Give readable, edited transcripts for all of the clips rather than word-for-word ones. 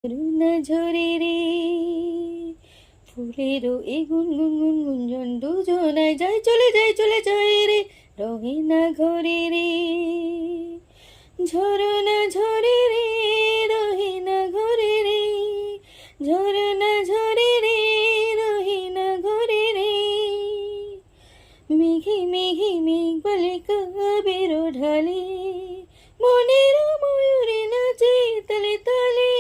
করুণা ঝরে রে ফুলেরও এই গুনগুন গুনগুঞ্জন দুজনায় যায় চলে যায় রে রহে না ঘরে রে ঝরনা ঝরে রে রহে না ঘরে রে ঝরনা ঝরে রে রহে না ঘরে রে মেঘে মেঘে মেঘ বলে কাবের ঢালে মনের ময়ূরে নাচে তালে তালে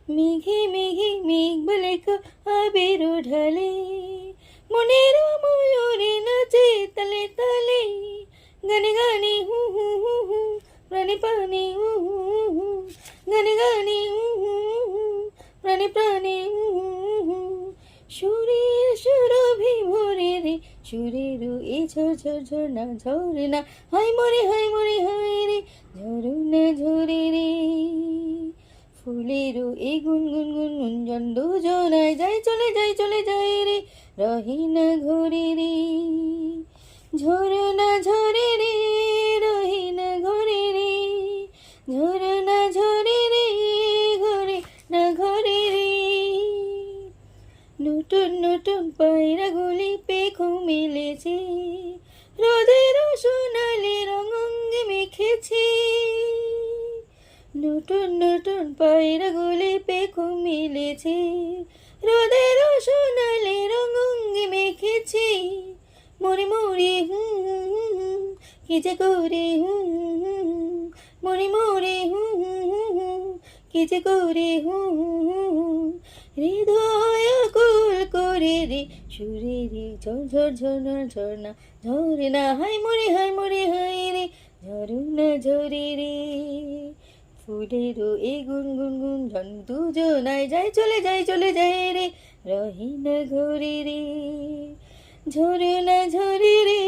মেঘে মেঘে মেঘ বলে কাবের ঢালে মনের ময়ূরে নাচে তালে তালে গানে গানে হু হু হু হু প্রাণে প্রাণে হু হু হু গানে গানে হু হু হু প্রাণে প্রাণে হু হু হু সুরের সুরভি ভরে রে সুরের এ ঝর ঝর ঝরনা ঝরে না হায় মরে হায় রে ঝরনা ঝরে রে ফুলেরও এই গুনগুন গুনগুঞ্জন দুজনায় যায় চলে যায় রে রহে না ঘরে রে ঝরনা ঝরে রে রহে না ঘরে রে ঝরনা ঝরে রে ঘরে না ঘরে রে নতুন নতুন পায়রাগুলি পেখো মেলেছে রোদের সোনালি রঙ অঙ্গে মেখেছে নতুন নতুন পায়রাগুলি পেখো মেলেছে রোদের সোনালি রঙ অঙ্গে মেখেছে মরে মরে কি যে করে মরে মরে কি যে করে হৃদয় কুল করে রে সুরে রে ঝর ঝর ঝরনা ঝরনা ঝরে না হায় মরে রে ঝরনা ঝরে রে ফুলেরও এই গুনগুন গুঞ্জন দুজনায় যায় চলে যায় রে রহে না ঘরে রে ঝরনা ঝরে রে